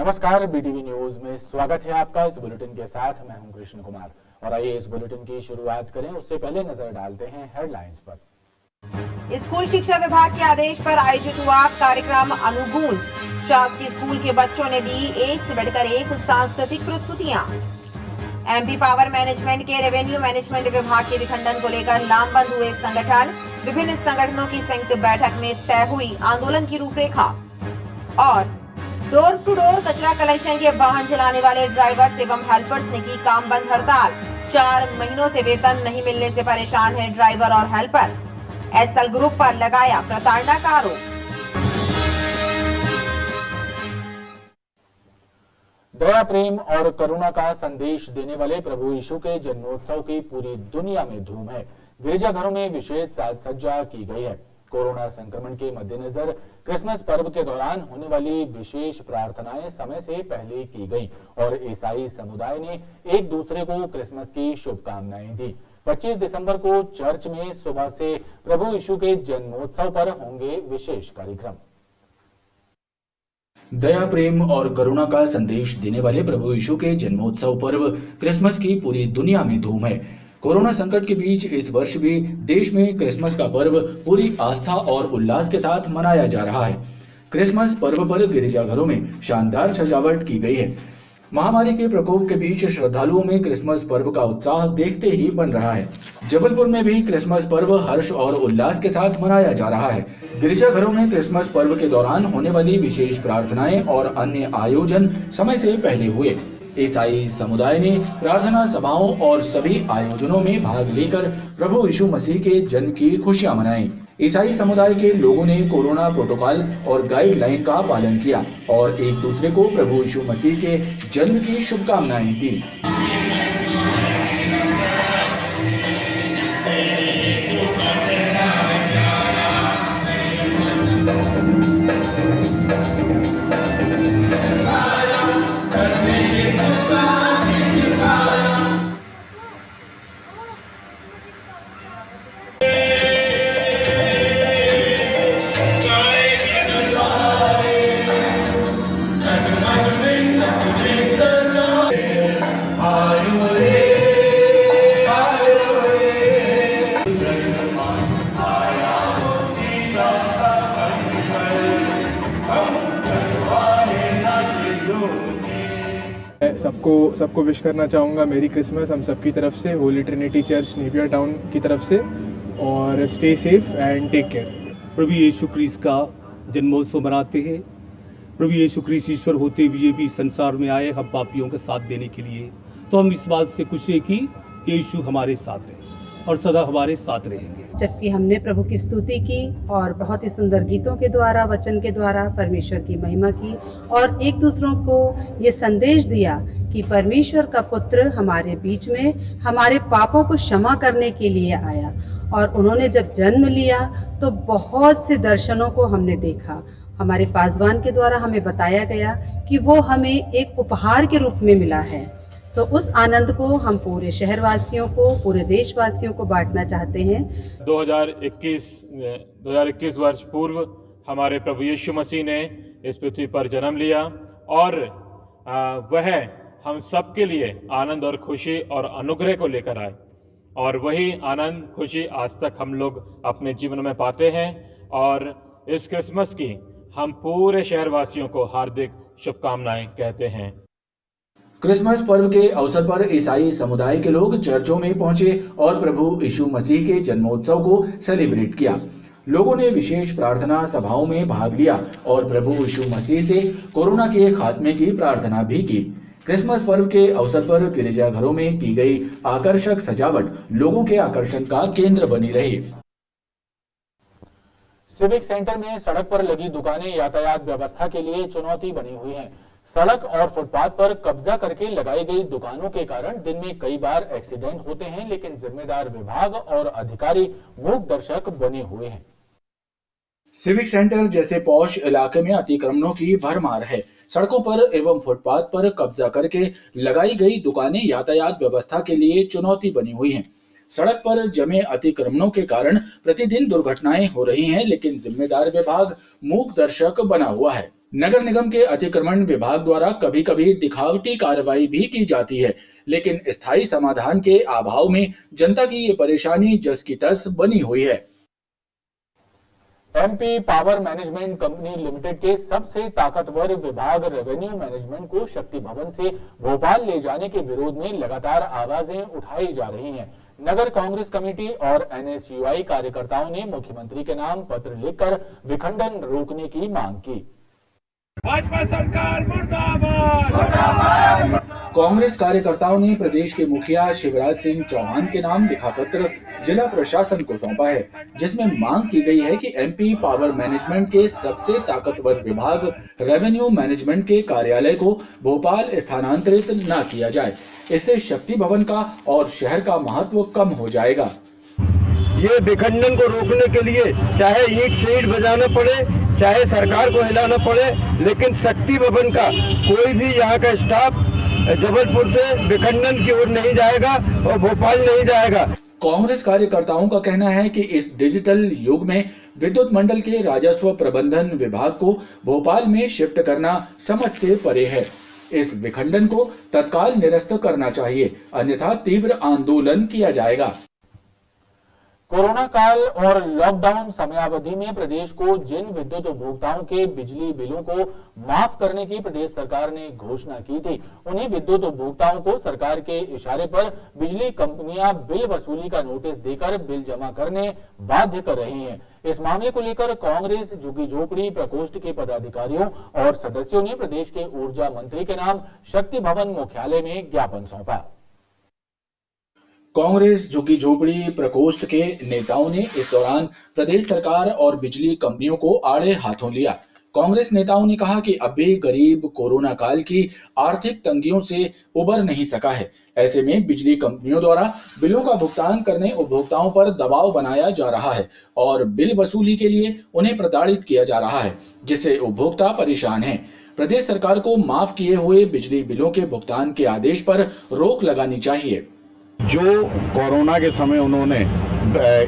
नमस्कार, BTV news में स्वागत है आपका। इस बुलेटिन के साथ मैं हूं कृष्ण कुमार और आइए इस बुलेटिन की शुरुआत करें। उससे पहले नजर डालते हैं हेडलाइंस पर। स्कूल शिक्षा विभाग के आदेश पर आयोजित हुआ कार्यक्रम अनुगूंज। शासकीय स्कूल के बच्चों ने दी एक से बढ़कर एक सांस्कृतिक प्रस्तुतियां। एमपी पावर मैनेजमेंट के रेवेन्यू मैनेजमेंट विभाग के विखंडन को लेकर लामबंद हुए संगठन। विभिन्न संगठनों की संयुक्त बैठक में तय हुई आंदोलन की रूपरेखा। और डोर टू डोर कचरा कलेक्शन के वाहन चलाने वाले ड्राइवर्स एवं हेल्पर्स ने की काम बंद हड़ताल। 4 महीनों से वेतन नहीं मिलने से परेशान है ड्राइवर और हेल्पर। एसएल ग्रुप पर लगाया प्रताड़ना का आरोप। दया, प्रेम और करुणा का संदेश देने वाले प्रभु यीशु के जन्मोत्सव की पूरी दुनिया में धूम है। गिरजाघरों में विशेष साज सज्जा की गई है। कोरोना संक्रमण के मद्देनजर क्रिसमस पर्व के दौरान होने वाली विशेष प्रार्थनाएं समय से पहले की गई और ईसाई समुदाय ने एक दूसरे को क्रिसमस की शुभकामनाएं दी। 25 दिसंबर को चर्च में सुबह से प्रभु यीशु के जन्मोत्सव पर होंगे विशेष कार्यक्रम। दया, प्रेम और करुणा का संदेश देने वाले प्रभु यीशु के जन्मोत्सव पर्व क्रिसमस की पूरी दुनिया में धूम है। कोरोना संकट के बीच इस वर्ष भी देश में क्रिसमस का पर्व पूरी आस्था और उल्लास के साथ मनाया जा रहा है। क्रिसमस पर्व पर गिरजाघरों में शानदार सजावट की गई है। महामारी के प्रकोप के बीच श्रद्धालुओं में क्रिसमस पर्व का उत्साह देखते ही बन रहा है। जबलपुर में भी क्रिसमस पर्व हर्ष और उल्लास के साथ मनाया जा रहा है। गिरजाघरों में क्रिसमस पर्व के दौरान होने वाली विशेष प्रार्थनाएं और अन्य आयोजन समय से पहले हुए। ईसाई समुदाय ने प्रार्थना सभाओं और सभी आयोजनों में भाग लेकर प्रभु यीशु मसीह के जन्म की खुशियां मनाई। ईसाई समुदाय के लोगों ने कोरोना प्रोटोकॉल और गाइडलाइन का पालन किया और एक दूसरे को प्रभु यीशु मसीह के जन्म की शुभकामनाएं दी। सबको विश करना चाहूँगा मेरी क्रिसमस हम सबकी तरफ से, Holy Trinity Church Napier Town की तरफ से। और stay safe and take care. प्रभु यीशु क्रिस्ट का जन्मोत्सव मनाते हैं। प्रभु यीशु क्रिस्ट ईश्वर होते हुए भी संसार में आए हम पापियों का साथ देने के लिए। तो हम इस बात से खुश हैं कि यीशु हमारे साथ है और सदा हमारे साथ रहेंगे। जबकि हमने प्रभु की स्तुति की और बहुत ही सुंदर गीतों के द्वारा, वचन के द्वारा परमेश्वर की महिमा की और एक दूसरों को ये संदेश दिया कि परमेश्वर का पुत्र हमारे बीच में हमारे पापों को क्षमा करने के लिए आया। और उन्होंने जब जन्म लिया तो बहुत से दर्शनों को हमने देखा। हमारे पासवान के द्वारा हमें बताया गया कि वो हमें एक उपहार के रूप में मिला है। उस आनंद को हम पूरे शहरवासियों को, पूरे देशवासियों को बांटना चाहते हैं। 2021 वर्ष पूर्व हमारे प्रभु यीशु मसीह ने इस पृथ्वी पर जन्म लिया और वह हम सब के लिए आनंद और खुशी और अनुग्रह को लेकर आए और वही आनंद खुशी आज तक हम लोग अपने जीवन में पाते हैं। और इस क्रिसमस की हम पूरे शहरवासियों को हार्दिक शुभकामनाएं कहते हैं। क्रिसमस पर्व के अवसर पर ईसाई समुदाय के लोग चर्चों में पहुंचे और प्रभु यीशु मसीह के जन्मोत्सव को सेलिब्रेट किया। लोगों ने विशेष प्रार्थना सभाओं में भाग लिया और प्रभु यीशु मसीह से कोरोना के खात्मे की प्रार्थना भी की। क्रिसमस पर्व के अवसर पर गिरजाघरों में की गई आकर्षक सजावट लोगों के आकर्षण का केंद्र बनी रही। सिविक सेंटर में सड़क पर लगी दुकानें यातायात व्यवस्था के लिए चुनौती बनी हुई हैं। सड़क और फुटपाथ पर कब्जा करके लगाई गई दुकानों के कारण दिन में कई बार एक्सीडेंट होते हैं, लेकिन जिम्मेदार विभाग और अधिकारी मूक दर्शक बने हुए हैं। सिविक सेंटर जैसे पॉश इलाके में अतिक्रमणों की भरमार है। सड़कों पर एवं फुटपाथ पर कब्जा करके लगाई गई दुकानें यातायात व्यवस्था के लिए चुनौती बनी हुई हैं। सड़क पर जमे अतिक्रमणों के कारण प्रतिदिन दुर्घटनाएं हो रही हैं, लेकिन जिम्मेदार विभाग मूक दर्शक बना हुआ है। नगर निगम के अतिक्रमण विभाग द्वारा कभी कभी दिखावटी कार्रवाई भी की जाती है, लेकिन स्थायी समाधान के अभाव में जनता की ये परेशानी जस की तस बनी हुई है। MP power management company limited के सबसे ताकतवर विभाग रेवेन्यू मैनेजमेंट को शक्ति भवन से भोपाल ले जाने के विरोध में लगातार आवाजें उठाई जा रही हैं। नगर कांग्रेस कमेटी और एनएसयूआई कार्यकर्ताओं ने मुख्यमंत्री के नाम पत्र लिखकर विखंडन रोकने की मांग की। भाजपा सरकार मुर्दाबाद। कांग्रेस कार्यकर्ताओं ने प्रदेश के मुखिया शिवराज सिंह चौहान के नाम लिखा पत्र जिला प्रशासन को सौंपा है, जिसमें मांग की गई है कि एमपी पावर मैनेजमेंट के सबसे ताकतवर विभाग रेवेन्यू मैनेजमेंट के कार्यालय को भोपाल स्थानांतरित न किया जाए। इससे शक्ति भवन का और शहर का महत्व कम हो जाएगा। ये विखंडन को रोकने के लिए चाहे ईंट से ईंट बजाना पड़े, चाहे सरकार को हिलाना पड़े, लेकिन शक्ति भवन का कोई भी यहाँ का स्टाफ जबलपुर से विखंडन की ओर नहीं जाएगा और भोपाल नहीं जाएगा। कांग्रेस कार्यकर्ताओं का कहना है कि इस डिजिटल युग में विद्युत मंडल के राजस्व प्रबंधन विभाग को भोपाल में शिफ्ट करना समझ से परे है। इस विखंडन को तत्काल निरस्त करना चाहिए, अन्यथा तीव्र आंदोलन किया जाएगा। कोरोना काल और लॉकडाउन समयावधि में प्रदेश को जिन विद्युत उपभोक्ताओं के बिजली बिलों को माफ करने की प्रदेश सरकार ने घोषणा की थी, उन्हीं विद्युत उपभोक्ताओं को सरकार के इशारे पर बिजली कंपनियां बिल वसूली का नोटिस देकर बिल जमा करने बाध्य कर रही हैं। इस मामले को लेकर कांग्रेस झुग्गी झोपड़ी प्रकोष्ठ के पदाधिकारियों और सदस्यों ने प्रदेश के ऊर्जा मंत्री के नाम शक्ति भवन मुख्यालय में ज्ञापन सौंपा। कांग्रेस झुग्गी झोपड़ी प्रकोष्ठ के नेताओं ने इस दौरान प्रदेश सरकार और बिजली कंपनियों को आड़े हाथों लिया। कांग्रेस नेताओं ने कहा कि अब भी गरीब कोरोना काल की आर्थिक तंगियों से उबर नहीं सका है। ऐसे में बिजली कंपनियों द्वारा बिलों का भुगतान करने उपभोक्ताओं पर दबाव बनाया जा रहा है और बिल वसूली के लिए उन्हें प्रताड़ित किया जा रहा है, जिससे उपभोक्ता परेशान हैं। प्रदेश सरकार को माफ किए हुए बिजली बिलों के भुगतान के आदेश पर रोक लगानी चाहिए। जो कोरोना के समय उन्होंने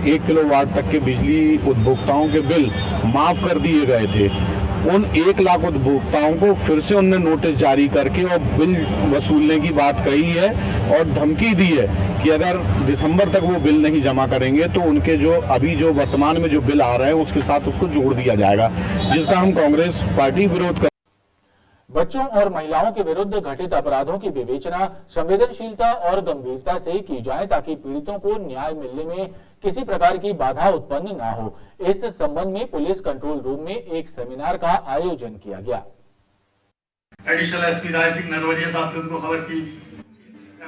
1 किलोवाट तक के बिजली उपभोक्ताओं के बिल माफ कर दिए गए थे, उन 1 लाख उपभोक्ताओं को फिर से उन्होंने नोटिस जारी करके और बिल वसूलने की बात कही है और धमकी दी है कि अगर दिसंबर तक वो बिल नहीं जमा करेंगे तो उनके जो अभी जो वर्तमान में जो बिल आ रहे हैं उसके साथ उसको जोड़ दिया जाएगा, जिसका हम कांग्रेस पार्टी विरोध कर। बच्चों और महिलाओं के विरुद्ध घटित अपराधों की विवेचना संवेदनशीलता और गंभीरता से की जाए ताकि पीड़ितों को न्याय मिलने में किसी प्रकार की बाधा उत्पन्न न हो। इस संबंध में पुलिस कंट्रोल रूम में एक सेमिनार का आयोजन किया गया। एडिशनल एसपी राय सिंह नरवरिया साहब ने उनको खबर की।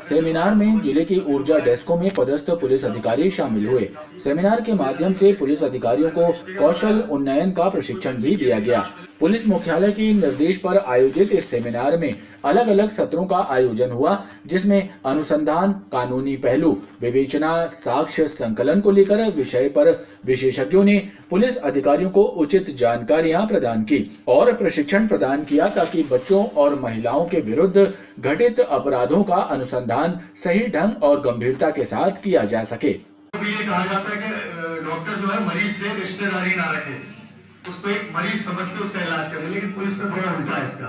सेमिनार में जिले के ऊर्जा डेस्कों में पदस्थ पुलिस अधिकारी शामिल हुए। सेमिनार के माध्यम से पुलिस अधिकारियों को कौशल उन्नयन का प्रशिक्षण भी दिया गया। पुलिस मुख्यालय के निर्देश पर आयोजित इस सेमिनार में अलग अलग सत्रों का आयोजन हुआ, जिसमें अनुसंधान, कानूनी पहलू, विवेचना, साक्ष्य संकलन को लेकर विषय पर विशेषज्ञों ने पुलिस अधिकारियों को उचित जानकारियां प्रदान की और प्रशिक्षण प्रदान किया ताकि बच्चों और महिलाओं के विरुद्ध घटित अपराधों का अनुसंधान सही ढंग और गंभीरता के साथ किया जा सके। ये कहा जाता है कि डॉक्टर जो है मरीज से रिश्तेदारी ना रखे, उसको एक मरीज समझ के उसका इलाज करे, लेकिन पुलिस में थोड़ा उल्टा है इसका।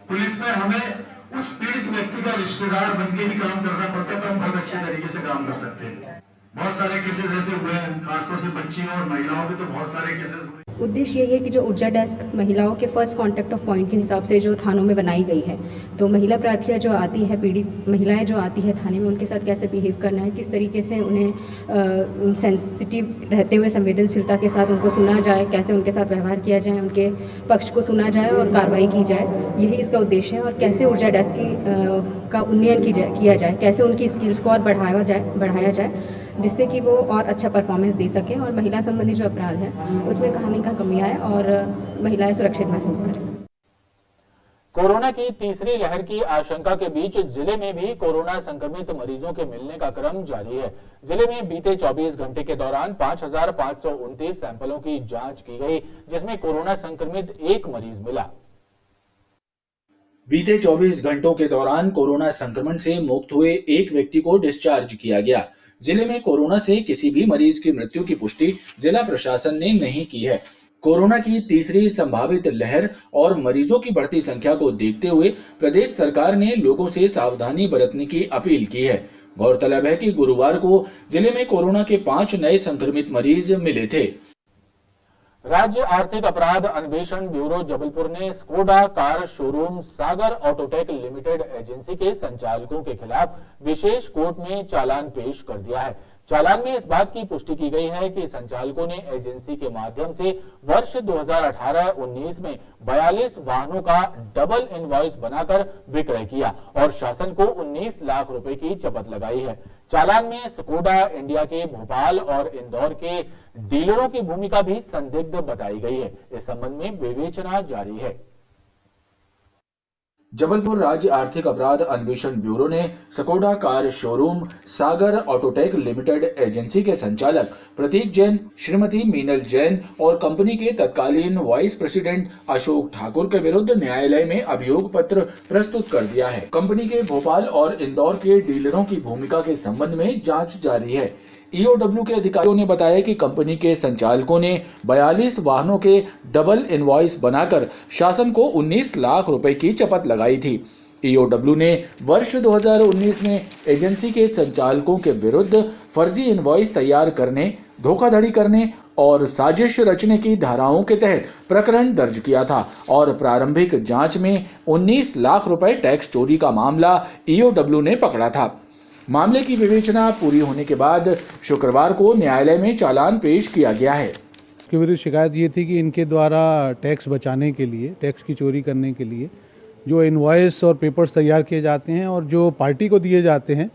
पुलिस में हमें उस पीड़ित व्यक्ति का रिश्तेदार बनके ही काम करना पड़ता है, तो हम बहुत अच्छे तरीके से काम कर सकते हैं। बहुत सारे केसेस ऐसे हुए हैं, खासतौर से बच्चियों और महिलाओं के तो बहुत सारे केसेस हुए। उद्देश्य यही है कि जो ऊर्जा डेस्क महिलाओं के फर्स्ट कांटेक्ट ऑफ पॉइंट के हिसाब से जो थानों में बनाई गई है, तो महिला प्रार्थियां जो आती है, पीड़ित महिलाएं जो आती है थाने में, उनके साथ कैसे बिहेव करना है, किस तरीके से उन्हें सेंसिटिव रहते हुए संवेदनशीलता के साथ उनको सुना जाए, कैसे उनके साथ व्यवहार किया जाए, उनके पक्ष को सुना जाए और कार्रवाई की जाए, यही इसका उद्देश्य है। और कैसे ऊर्जा डेस्क का उन्नयन किया जाए, कैसे उनकी स्किल्स को और बढ़ाया जाए जिससे कि वो और अच्छा परफॉर्मेंस दे सकें और महिला संबंधी जो अपराध है उसमें कहानी का कमी आए और महिलाएं सुरक्षित महसूस करें। कोरोना की तीसरी लहर की आशंका के बीच जिले में भी कोरोना संक्रमित मरीजों के मिलने का क्रम जारी है। जिले में बीते 24 घंटे के दौरान 5,529 सैंपलों की जांच की गई, जिसमें कोरोना संक्रमित एक मरीज मिला। बीते 24 घंटों के दौरान कोरोना संक्रमण से मुक्त हुए एक व्यक्ति को डिस्चार्ज किया गया। जिले में कोरोना से किसी भी मरीज की मृत्यु की पुष्टि जिला प्रशासन ने नहीं की है। कोरोना की तीसरी संभावित लहर और मरीजों की बढ़ती संख्या को देखते हुए प्रदेश सरकार ने लोगों से सावधानी बरतने की अपील की है। गौरतलब है कि गुरुवार को जिले में कोरोना के 5 नए संक्रमित मरीज मिले थे। राज्य आर्थिक अपराध अन्वेषण ब्यूरो जबलपुर ने स्कोडा कार शोरूम सागर ऑटोटेक लिमिटेड एजेंसी के संचालकों के खिलाफ विशेष कोर्ट में चालान पेश कर दिया है। चालान में इस बात की पुष्टि की गई है कि संचालकों ने एजेंसी के माध्यम से वर्ष 2018-19 में 42 वाहनों का डबल इनवॉइस बनाकर विक्रय किया और शासन को 19 लाख रुपए की चपत लगाई है। चालान में स्कोडा इंडिया के भोपाल और इंदौर के डीलरों की भूमिका भी संदिग्ध बताई गई है। इस संबंध में विवेचना जारी है। जबलपुर राज्य आर्थिक अपराध अन्वेषण ब्यूरो ने स्कोडा कार शोरूम सागर ऑटोटेक लिमिटेड एजेंसी के संचालक प्रतीक जैन, श्रीमती मीनल जैन और कंपनी के तत्कालीन वाइस प्रेसिडेंट अशोक ठाकुर के विरुद्ध न्यायालय में अभियोग पत्र प्रस्तुत कर दिया है। कंपनी के भोपाल और इंदौर के डीलरों की भूमिका के संबंध में जांच जारी है। ईओडब्ल्यू के अधिकारियों ने बताया कि कंपनी के संचालकों ने 42 वाहनों के डबल इनवॉइस बनाकर शासन को 19 लाख रुपए की चपत लगाई थी। ईओडब्ल्यू ने वर्ष 2019 में एजेंसी के संचालकों के विरुद्ध फर्जी इनवॉइस तैयार करने, धोखाधड़ी करने और साजिश रचने की धाराओं के तहत प्रकरण दर्ज किया था और प्रारंभिक जांच में 19 लाख रुपए टैक्स चोरी का मामला ईओडब्ल्यू ने पकड़ा था। मामले की विवेचना पूरी होने के बाद शुक्रवार को न्यायालय में चालान पेश किया गया है। इसके विरुद्ध शिकायत ये थी कि इनके द्वारा टैक्स बचाने के लिए, टैक्स की चोरी करने के लिए जो इनवॉइस और पेपर्स तैयार किए जाते हैं और जो पार्टी को दिए जाते हैं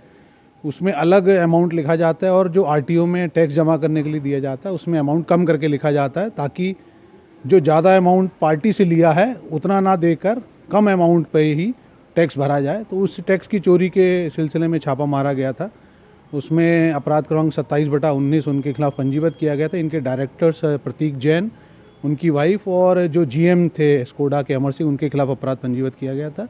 उसमें अलग अमाउंट लिखा जाता है और जो आरटीओ में टैक्स जमा करने के लिए दिया जाता है उसमें अमाउंट कम करके लिखा जाता है, ताकि जो ज़्यादा अमाउंट पार्टी से लिया है उतना ना देकर कम अमाउंट पे ही टैक्स भरा जाए। तो उस टैक्स की चोरी के सिलसिले में छापा मारा गया था। उसमें अपराध क्रमांक 27/19 उनके खिलाफ पंजीबद्ध किया गया था। इनके डायरेक्टर्स प्रतीक जैन, उनकी वाइफ और जो जीएम थे स्कोडा के अमर सिंह, उनके खिलाफ अपराध पंजीबद्ध किया गया था।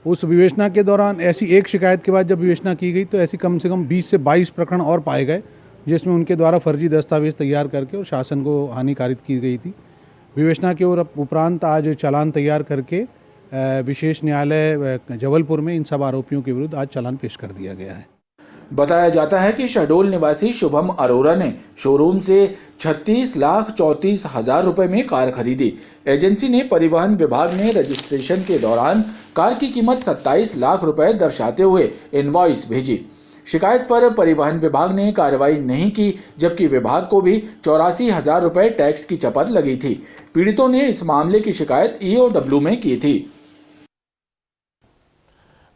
उस विवेचना के दौरान ऐसी एक शिकायत के बाद जब विवेचना की गई तो ऐसी कम से कम 20 से 22 प्रकरण और पाए गए जिसमें उनके द्वारा फर्जी दस्तावेज तैयार करके और शासन को हानिकारित की गई थी। विवेचना के उपरांत आज चालान तैयार करके विशेष न्यायालय जबलपुर में इन सब आरोपियों के विरुद्ध आज चालान पेश कर दिया गया है। बताया जाता है कि शहडोल निवासी शुभम अरोरा ने शोरूम से 36,34,000 रुपए में कार खरीदी। एजेंसी ने परिवहन विभाग में रजिस्ट्रेशन के दौरान कार की कीमत 27 लाख रुपए दर्शाते हुए इनवॉइस भेजी। शिकायत पर परिवहन विभाग ने कार्रवाई नहीं की, जबकि विभाग को भी 84,000 रुपए टैक्स की चपत लगी थी। पीड़ितों ने इस मामले की शिकायत ईओडब्ल्यू में की थी।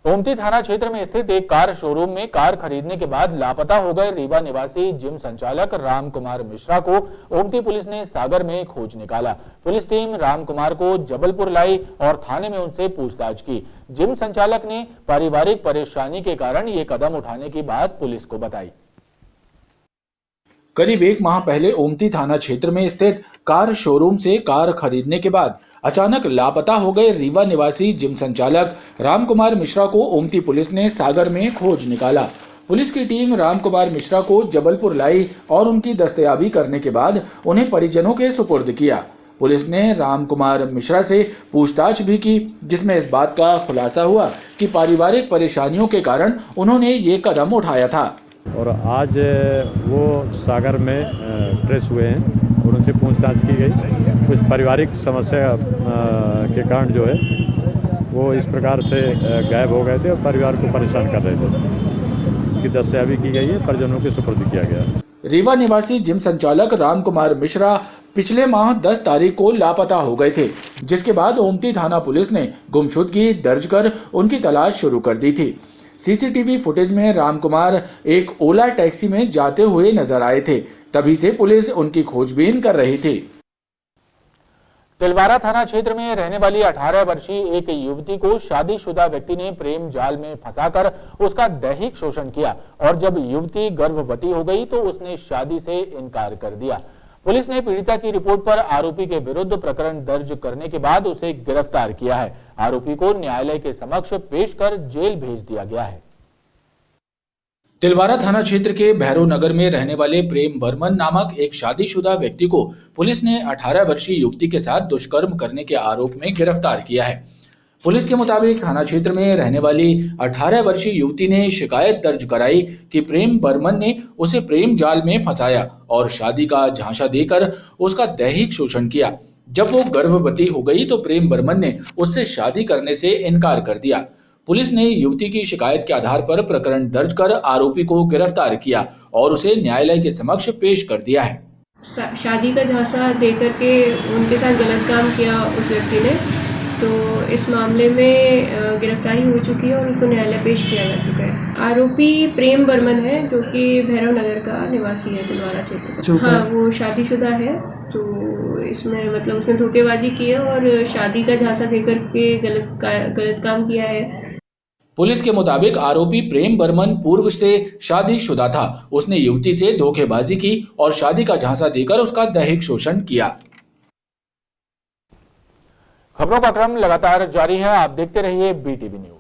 ओमती थाना क्षेत्र में स्थित एक कार शोरूम में कार खरीदने के बाद लापता हो गए रीवा निवासी जिम संचालक राम कुमार मिश्रा को ओमती पुलिस ने सागर में खोज निकाला। पुलिस टीम राम कुमार को जबलपुर लाई और थाने में उनसे पूछताछ की। जिम संचालक ने पारिवारिक परेशानी के कारण ये कदम उठाने की बात पुलिस को बताई। करीब 1 माह पहले ओमती थाना क्षेत्र में स्थित कार शोरूम से कार खरीदने के बाद अचानक लापता हो गए रीवा निवासी जिम संचालक राम कुमार मिश्रा को ओमती पुलिस ने सागर में खोज निकाला। पुलिस की टीम राम कुमार मिश्रा को जबलपुर लाई और उनकी दस्तयाबी करने के बाद उन्हें परिजनों के सुपुर्द किया। पुलिस ने राम कुमार मिश्रा से पूछताछ भी की, जिसमें इस बात का खुलासा हुआ कि पारिवारिक परेशानियों के कारण उन्होंने ये कदम उठाया था। और आज वो सागर में ट्रेस हुए हैं और उनसे पूछताछ की गई। कुछ पारिवारिक समस्या के कारण जो है वो इस प्रकार से गायब हो गए थे और परिवार को परेशान कर रहे थे। उनकी दस्तयाबी की गई है, परिजनों के सुपुर्द किया गया। रीवा निवासी जिम संचालक राम कुमार मिश्रा पिछले माह 10 तारीख को लापता हो गए थे, जिसके बाद ओमती थाना पुलिस ने गुमशुदगी दर्ज कर उनकी तलाश शुरू कर दी थी। सीसीटीवी फुटेज में राम कुमार एक ओला टैक्सी में जाते हुए नजर आए थे, तभी से पुलिस उनकी खोजबीन कर रही थी। तिलवारा थाना क्षेत्र में रहने वाली 18 वर्षीय एक युवती को शादीशुदा व्यक्ति ने प्रेम जाल में फंसाकर उसका दैहिक शोषण किया और जब युवती गर्भवती हो गई तो उसने शादी से इनकार कर दिया। पुलिस ने पीड़िता की रिपोर्ट पर आरोपी के विरुद्ध प्रकरण दर्ज करने के बाद उसे गिरफ्तार किया है। आरोपी को न्यायालय के समक्ष पेश कर जेल भेज दिया गया है। तिलवारा थाना क्षेत्र के भैरव नगर में रहने वाले प्रेम बर्मन नामक एक शादीशुदा व्यक्ति को पुलिस ने 18 वर्षीय युवती के साथ दुष्कर्म करने के आरोप में गिरफ्तार किया है। पुलिस के मुताबिक थाना क्षेत्र में रहने वाली 18 वर्षीय युवती ने शिकायत दर्ज कराई कि प्रेम बर्मन ने उसे प्रेम जाल में फंसाया और शादी का झांसा देकर उसका दैहिक शोषण किया। जब वो गर्भवती हो गई तो प्रेम बर्मन ने उससे शादी करने से इनकार कर दिया। पुलिस ने युवती की शिकायत के आधार पर प्रकरण दर्ज कर आरोपी को गिरफ्तार किया और उसे न्यायालय के समक्ष पेश कर दिया है। शादी का झांसा देकर के उनके साथ गलत काम किया उस व्यक्ति ने, तो इस मामले में गिरफ्तारी हो चुकी है और उसको न्यायालय पेश किया जा चुका है। आरोपी प्रेम बर्मन है जो कि भैरव नगर का निवासी है, तिलवारा क्षेत्र का। हाँ, वो शादीशुदा है, तो इसमें मतलब उसने धोखेबाजी की है और शादी का झांसा देकर के गलत काम किया है। पुलिस के मुताबिक आरोपी प्रेम बर्मन पूर्व से शादीशुदा था। उसने युवती से धोखेबाजी की और शादी का झांसा देकर उसका दैहिक शोषण किया। खबरों का क्रम लगातार जारी है, आप देखते रहिए BTV न्यूज।